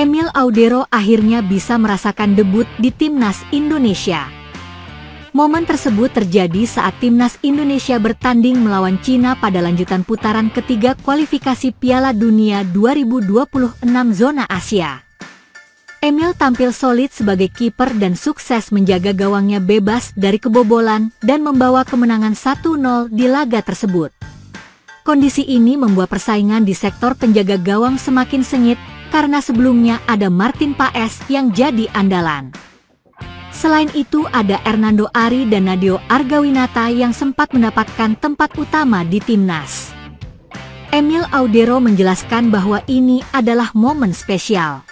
Emil Audero akhirnya bisa merasakan debut di Timnas Indonesia. Momen tersebut terjadi saat Timnas Indonesia bertanding melawan Cina pada lanjutan putaran ketiga kualifikasi Piala Dunia 2026 zona Asia. Emil tampil solid sebagai kiper dan sukses menjaga gawangnya bebas dari kebobolan dan membawa kemenangan 1-0 di laga tersebut. Kondisi ini membuat persaingan di sektor penjaga gawang semakin sengit karena sebelumnya ada Martin Paes yang jadi andalan. Selain itu ada Hernando Ari dan Nadeo Argawinata yang sempat mendapatkan tempat utama di timnas. Emil Audero menjelaskan bahwa ini adalah momen spesial.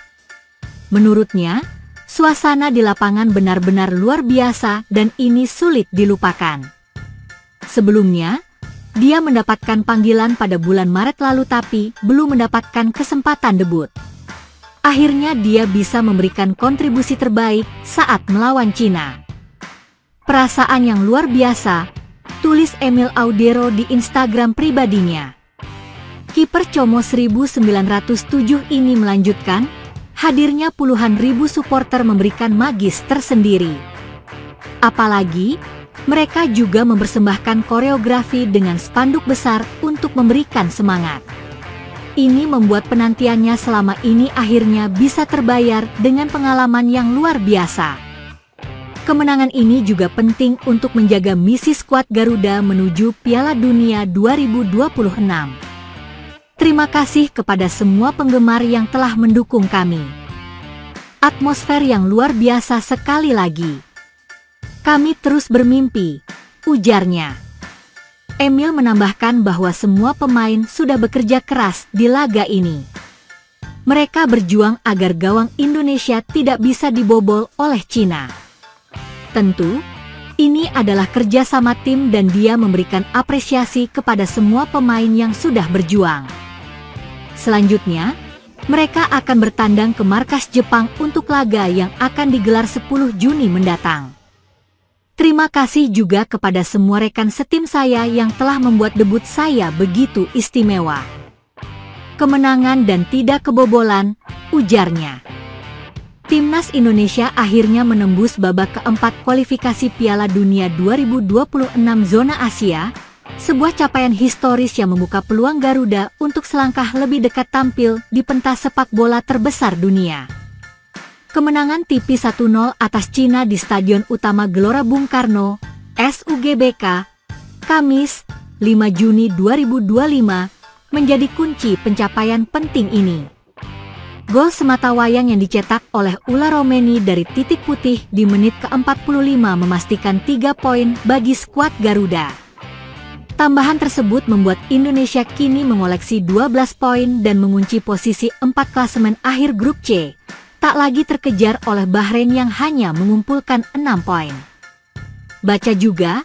Menurutnya, suasana di lapangan benar-benar luar biasa dan ini sulit dilupakan. Sebelumnya, dia mendapatkan panggilan pada bulan Maret lalu tapi belum mendapatkan kesempatan debut. Akhirnya dia bisa memberikan kontribusi terbaik saat melawan Cina. Perasaan yang luar biasa, tulis Emil Audero di Instagram pribadinya. Kiper Como 1907 ini melanjutkan, hadirnya puluhan ribu supporter memberikan magis tersendiri. Apalagi, mereka juga mempersembahkan koreografi dengan spanduk besar untuk memberikan semangat. Ini membuat penantiannya selama ini akhirnya bisa terbayar dengan pengalaman yang luar biasa. Kemenangan ini juga penting untuk menjaga misi skuad Garuda menuju Piala Dunia 2026. Terima kasih kepada semua penggemar yang telah mendukung kami. Atmosfer yang luar biasa sekali lagi. Kami terus bermimpi, ujarnya. Emil menambahkan bahwa semua pemain sudah bekerja keras di laga ini. Mereka berjuang agar gawang Indonesia tidak bisa dibobol oleh Cina. Tentu, ini adalah kerjasama tim dan dia memberikan apresiasi kepada semua pemain yang sudah berjuang. Selanjutnya, mereka akan bertandang ke markas Jepang untuk laga yang akan digelar 10 Juni mendatang. Terima kasih juga kepada semua rekan setim saya yang telah membuat debut saya begitu istimewa. Kemenangan dan tidak kebobolan, ujarnya. Timnas Indonesia akhirnya menembus babak keempat kualifikasi Piala Dunia 2026 zona Asia, sebuah capaian historis yang membuka peluang Garuda untuk selangkah lebih dekat tampil di pentas sepak bola terbesar dunia. Kemenangan tipis 1-0 atas Cina di Stadion Utama Gelora Bung Karno, SUGBK, Kamis, 5 Juni 2025, menjadi kunci pencapaian penting ini. Gol sematawayang yang dicetak oleh Ula Romeni dari titik putih di menit ke-45 memastikan 3 poin bagi skuad Garuda. Tambahan tersebut membuat Indonesia kini mengoleksi 12 poin dan mengunci posisi 4 klasemen akhir grup C. Tak lagi terkejar oleh Bahrain yang hanya mengumpulkan 6 poin. Baca juga,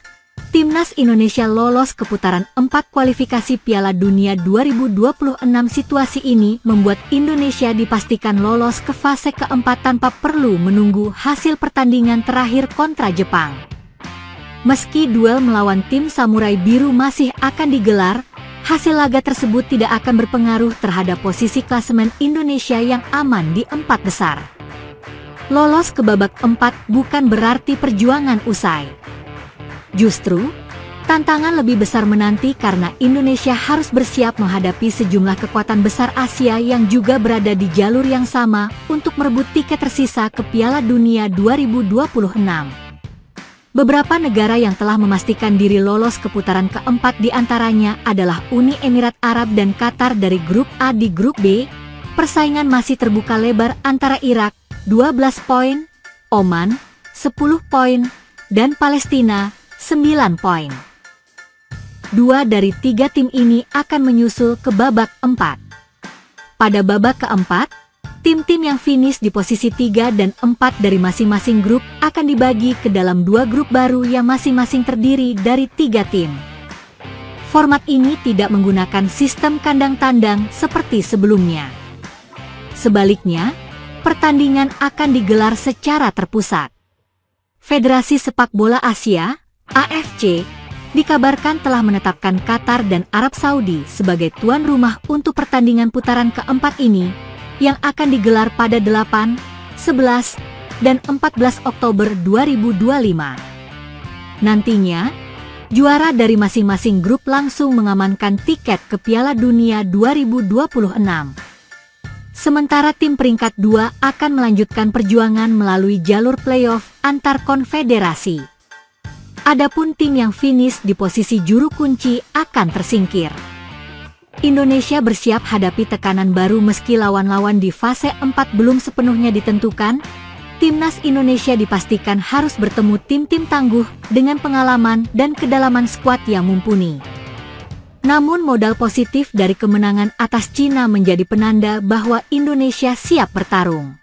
Timnas Indonesia lolos ke putaran 4 kualifikasi Piala Dunia 2026. Situasi ini membuat Indonesia dipastikan lolos ke fase keempat tanpa perlu menunggu hasil pertandingan terakhir kontra Jepang. Meski duel melawan tim Samurai Biru masih akan digelar, hasil laga tersebut tidak akan berpengaruh terhadap posisi klasemen Indonesia yang aman di 4 besar. Lolos ke babak 4 bukan berarti perjuangan usai. Justru, tantangan lebih besar menanti karena Indonesia harus bersiap menghadapi sejumlah kekuatan besar Asia yang juga berada di jalur yang sama untuk merebut tiket tersisa ke Piala Dunia 2026. Beberapa negara yang telah memastikan diri lolos ke putaran keempat diantaranya adalah Uni Emirat Arab dan Qatar dari grup A. Di grup B, persaingan masih terbuka lebar antara Irak, 12 poin, Oman, 10 poin, dan Palestina, 9 poin. 2 dari 3 tim ini akan menyusul ke babak 4. Pada babak keempat, tim-tim yang finish di posisi 3 dan 4 dari masing-masing grup akan dibagi ke dalam 2 grup baru yang masing-masing terdiri dari 3 tim. Format ini tidak menggunakan sistem kandang tandang seperti sebelumnya. Sebaliknya, pertandingan akan digelar secara terpusat. Federasi Sepak Bola Asia, AFC, dikabarkan telah menetapkan Qatar dan Arab Saudi sebagai tuan rumah untuk pertandingan putaran keempat ini, yang akan digelar pada 8, 11, dan 14 Oktober 2025. Nantinya, juara dari masing-masing grup langsung mengamankan tiket ke Piala Dunia 2026. Sementara tim peringkat 2 akan melanjutkan perjuangan melalui jalur playoff antar konfederasi. Adapun tim yang finish di posisi juru kunci akan tersingkir. Indonesia bersiap hadapi tekanan baru meski lawan-lawan di fase 4 belum sepenuhnya ditentukan. Timnas Indonesia dipastikan harus bertemu tim-tim tangguh dengan pengalaman dan kedalaman skuad yang mumpuni. Namun modal positif dari kemenangan atas Cina menjadi penanda bahwa Indonesia siap bertarung.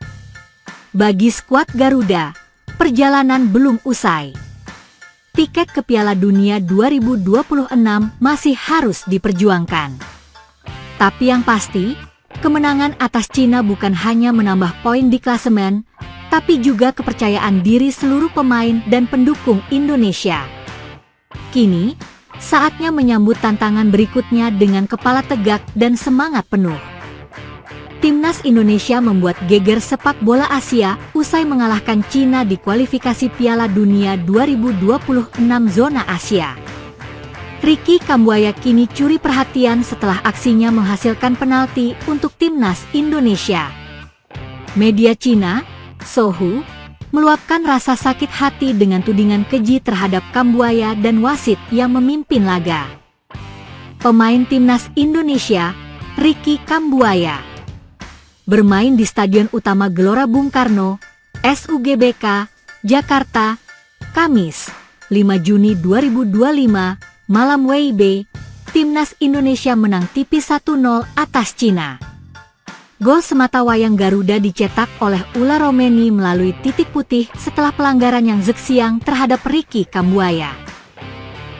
Bagi skuad Garuda, perjalanan belum usai. Tiket ke Piala Dunia 2026 masih harus diperjuangkan. Tapi yang pasti, kemenangan atas Cina bukan hanya menambah poin di klasemen, tapi juga kepercayaan diri seluruh pemain dan pendukung Indonesia. Kini, saatnya menyambut tantangan berikutnya dengan kepala tegak dan semangat penuh. Timnas Indonesia membuat geger sepak bola Asia usai mengalahkan Cina di kualifikasi Piala Dunia 2026 zona Asia. Ricky Kambuaya kini curi perhatian setelah aksinya menghasilkan penalti untuk Timnas Indonesia. Media Cina, Sohu, meluapkan rasa sakit hati dengan tudingan keji terhadap Kambuaya dan wasit yang memimpin laga. Pemain Timnas Indonesia, Ricky Kambuaya, bermain di Stadion Utama Gelora Bung Karno, SUGBK, Jakarta, Kamis, 5 Juni 2025, malam WIB, Timnas Indonesia menang tipis 1-0 atas Cina. Gol sematawayang Garuda dicetak oleh Ula Romeni melalui titik putih setelah pelanggaran yang Zhexiang terhadap Ricky Kambuaya.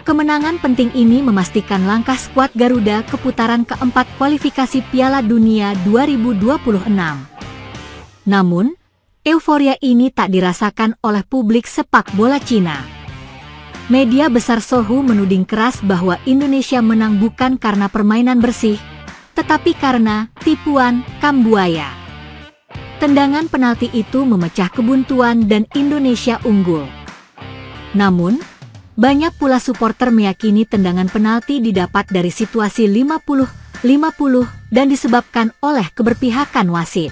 Kemenangan penting ini memastikan langkah skuad Garuda ke putaran keempat kualifikasi Piala Dunia 2026. Namun, euforia ini tak dirasakan oleh publik sepak bola Cina. Media besar Sohu menuding keras bahwa Indonesia menang bukan karena permainan bersih, tetapi karena tipuan Kambuaya. Tendangan penalti itu memecah kebuntuan dan Indonesia unggul. Namun, banyak pula supporter meyakini tendangan penalti didapat dari situasi 50-50 dan disebabkan oleh keberpihakan wasit.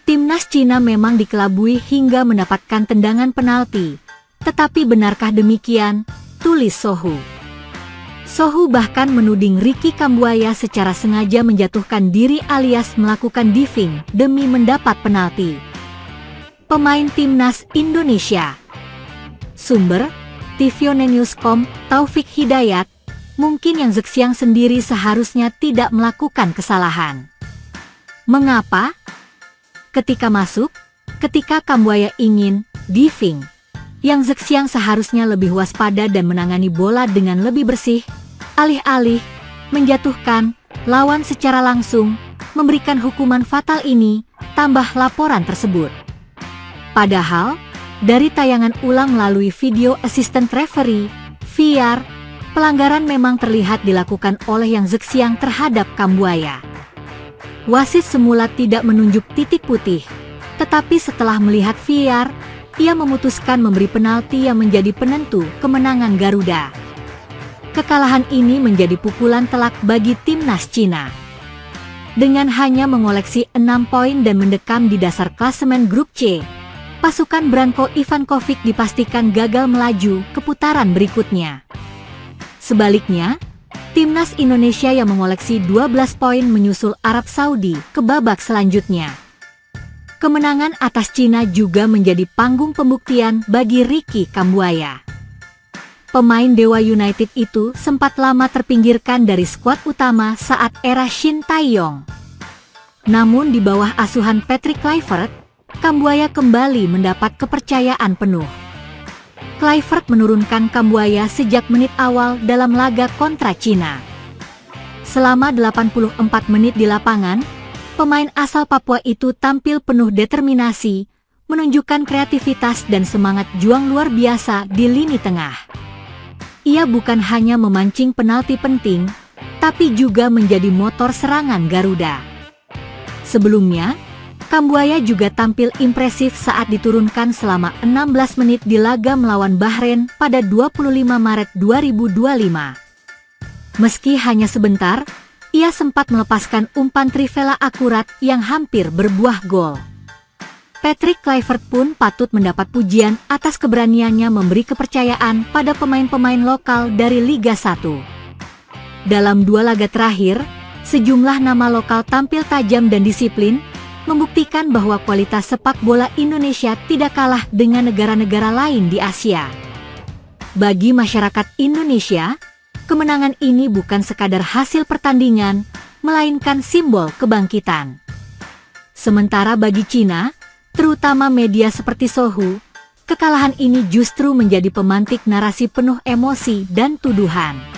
Timnas Cina memang dikelabui hingga mendapatkan tendangan penalti, tetapi benarkah demikian? Tulis Sohu. Sohu bahkan menuding Ricky Kambuaya secara sengaja menjatuhkan diri alias melakukan diving demi mendapat penalti. Pemain Timnas Indonesia. Sumber, tvnews.com, Taufik Hidayat, mungkin yang Zhexiang sendiri seharusnya tidak melakukan kesalahan. Mengapa? Ketika masuk, ketika Kambuaya ingin diving, yang Zhexiang seharusnya lebih waspada dan menangani bola dengan lebih bersih, alih-alih menjatuhkan lawan secara langsung, memberikan hukuman fatal ini, tambah laporan tersebut. Padahal, dari tayangan ulang melalui video assistant referee, VAR, pelanggaran memang terlihat dilakukan oleh yang Zhexiang terhadap Kambuaya. Wasit semula tidak menunjuk titik putih, tetapi setelah melihat VAR, ia memutuskan memberi penalti yang menjadi penentu kemenangan Garuda. Kekalahan ini menjadi pukulan telak bagi Timnas Cina. Dengan hanya mengoleksi 6 poin dan mendekam di dasar klasemen grup C, pasukan Branko Ivankovic dipastikan gagal melaju ke putaran berikutnya. Sebaliknya, Timnas Indonesia yang mengoleksi 12 poin menyusul Arab Saudi ke babak selanjutnya. Kemenangan atas Cina juga menjadi panggung pembuktian bagi Ricky Kambuaya. Pemain Dewa United itu sempat lama terpinggirkan dari skuad utama saat era Shin Tae-yong. Namun di bawah asuhan Patrick Kluivert, Kambuaya kembali mendapat kepercayaan penuh. Kluivert menurunkan Kambuaya sejak menit awal dalam laga kontra Cina. Selama 84 menit di lapangan, pemain asal Papua itu tampil penuh determinasi, menunjukkan kreativitas dan semangat juang luar biasa di lini tengah. Ia bukan hanya memancing penalti penting, tapi juga menjadi motor serangan Garuda. Sebelumnya, Kambuaya juga tampil impresif saat diturunkan selama 16 menit di laga melawan Bahrain pada 25 Maret 2025. Meski hanya sebentar, ia sempat melepaskan umpan trivela akurat yang hampir berbuah gol. Patrick Kluivert pun patut mendapat pujian atas keberaniannya memberi kepercayaan pada pemain-pemain lokal dari Liga 1. Dalam 2 laga terakhir, sejumlah nama lokal tampil tajam dan disiplin, membuktikan bahwa kualitas sepak bola Indonesia tidak kalah dengan negara-negara lain di Asia. Bagi masyarakat Indonesia, kemenangan ini bukan sekadar hasil pertandingan, melainkan simbol kebangkitan. Sementara bagi Cina, terutama media seperti Sohu, kekalahan ini justru menjadi pemantik narasi penuh emosi dan tuduhan.